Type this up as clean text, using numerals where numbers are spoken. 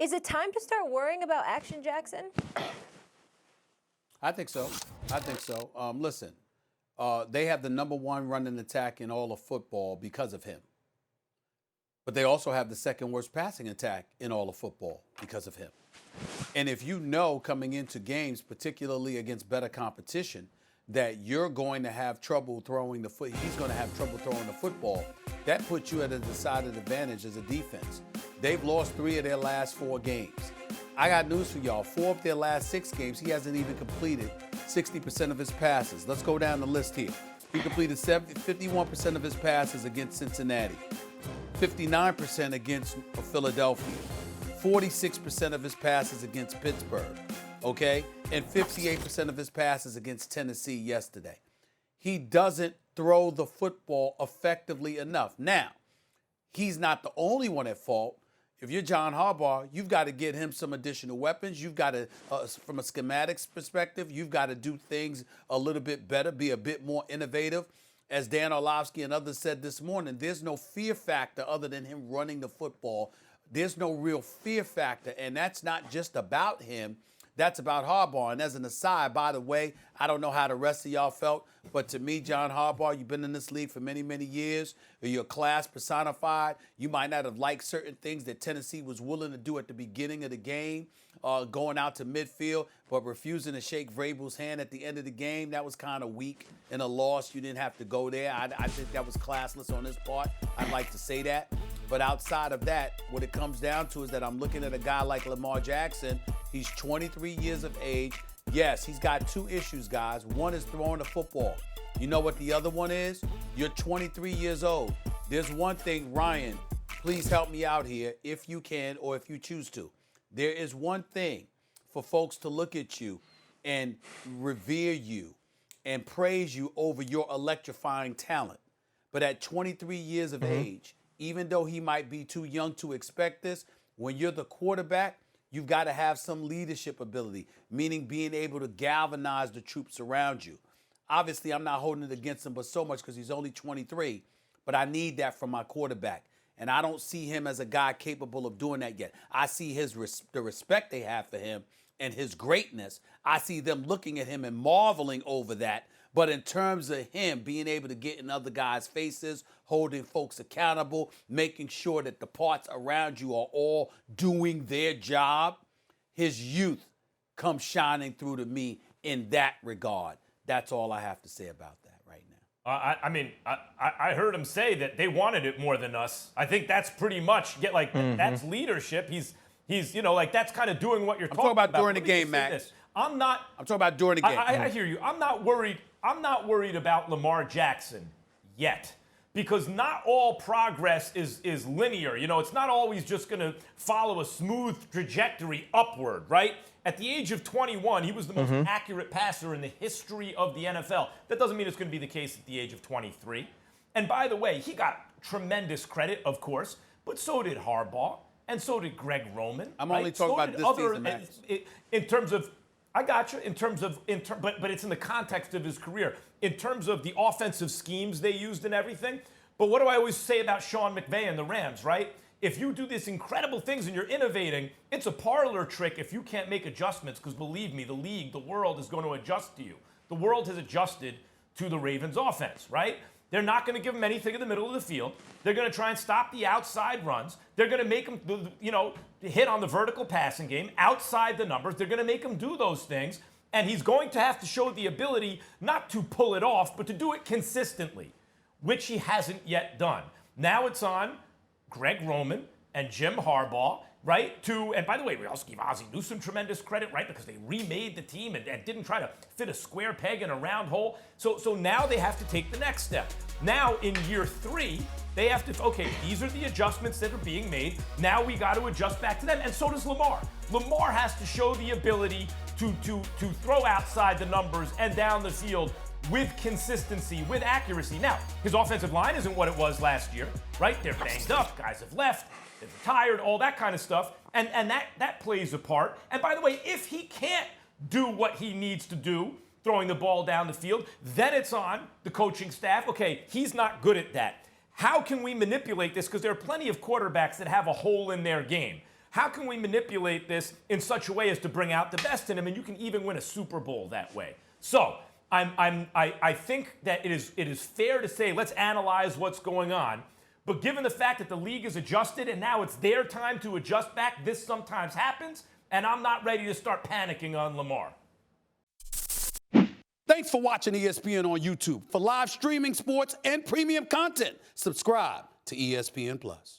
Is it time to start worrying about Action Jackson? I think so. Listen, they have the #1 running attack in all of football because of him. But they also have the second worst passing attack in all of football because of him. And if you know coming into games, particularly against better competition, that you're going to have trouble throwing the foot, he's going to have trouble throwing the football, that puts you at a decided advantage as a defense. They've lost 3 of their last 4 games. I got news for y'all. 4 of their last 6 games, he hasn't even completed 60% of his passes. Let's go down the list here. He completed 51% of his passes against Cincinnati, 59% against Philadelphia, 46% of his passes against Pittsburgh, okay? And 58% of his passes against Tennessee yesterday. He doesn't throw the football effectively enough. Now, he's not the only one at fault. If you're John Harbaugh, you've got to get him some additional weapons. You've got to, from a schematics perspective, you've got to do things a little bit better, be a bit more innovative. As Dan Orlovsky and others said this morning, there's no fear factor other than him running the football. There's no real fear factor, and that's not just about him. That's about Harbaugh. And as an aside, by the way, I don't know how the rest of y'all felt, but to me, John Harbaugh, you've been in this league for many, many years. You're class personified. You might not have liked certain things that Tennessee was willing to do at the beginning of the game, going out to midfield, but refusing to shake Vrabel's hand at the end of the game. That was kind of weak. In a loss, you didn't have to go there. I think that was classless on his part. I'd like to say that. But outside of that, what it comes down to is that I'm looking at a guy like Lamar Jackson. He's 23 years of age. Yes, he's got 2 issues, guys. One is throwing the football. You know what the other one is? You're 23 years old. There's one thing, Ryan, please help me out here if you can or if you choose to. There is one thing for folks to look at you and revere you and praise you over your electrifying talent. But at 23 years of age, even though he might be too young to expect this, when you're the quarterback, you've got to have some leadership ability, meaning being able to galvanize the troops around you. Obviously, I'm not holding it against him, but so much because he's only 23. But I need that from my quarterback. And I don't see him as a guy capable of doing that yet. I see the respect they have for him and his greatness. I see them looking at him and marveling over that. But in terms of him being able to get in other guys' faces, holding folks accountable, making sure that the parts around you are all doing their job, his youth comes shining through to me in that regard. That's all I have to say about that right now. I heard him say that they wanted it more than us. I think that's pretty much that's leadership. He's that's kind of doing what you're talking about. I'm talking about during the game, Max. I'm talking about during the game. I hear you. I'm not worried about Lamar Jackson yet, because not all progress is linear. You know, it's not always just going to follow a smooth trajectory upward, right? At the age of 21, he was the most accurate passer in the history of the NFL. That doesn't mean it's going to be the case at the age of 23. And by the way, he got tremendous credit, of course, but so did Harbaugh, and so did Greg Roman. I'm only talking about this season, Max. In terms of, I got you. But it's in the context of his career. In terms of the offensive schemes they used and everything. But what do I always say about Sean McVay and the Rams, right? If you do these incredible things and you're innovating, it's a parlor trick if you can't make adjustments, because believe me, the league, the world is going to adjust to you. The world has adjusted to the Ravens offense, right? They're not going to give them anything in the middle of the field. They're going to try and stop the outside runs. They're going to make them, hit on the vertical passing game outside the numbers. They're going to make him do those things. And he's going to have to show the ability not to pull it off, but to do it consistently, which he hasn't yet done. Now it's on Greg Roman and Jim Harbaugh, right? And by the way, we also give Ozzie Newsome tremendous credit, right? Because they remade the team and didn't try to fit a square peg in a round hole. So now they have to take the next step. Now in year 3, they have to, okay, these are the adjustments that are being made. Now we got to adjust back to them. And so does Lamar. Lamar has to show the ability to throw outside the numbers and down the field with consistency, with accuracy. Now, his offensive line isn't what it was last year, right? They're banged up. Guys have left. They're retired, all that kind of stuff. And that plays a part. And by the way, if he can't do what he needs to do, throwing the ball down the field, then it's on the coaching staff. Okay, he's not good at that. How can we manipulate this? Because there are plenty of quarterbacks that have a hole in their game. How can we manipulate this in such a way as to bring out the best in him? And you can even win a Super Bowl that way. So I think that it is fair to say let's analyze what's going on. But given the fact that the league is adjusted and now it's their time to adjust back, this sometimes happens, and I'm not ready to start panicking on Lamar. Thanks for watching ESPN on YouTube. For live streaming sports and premium content, subscribe to ESPN Plus.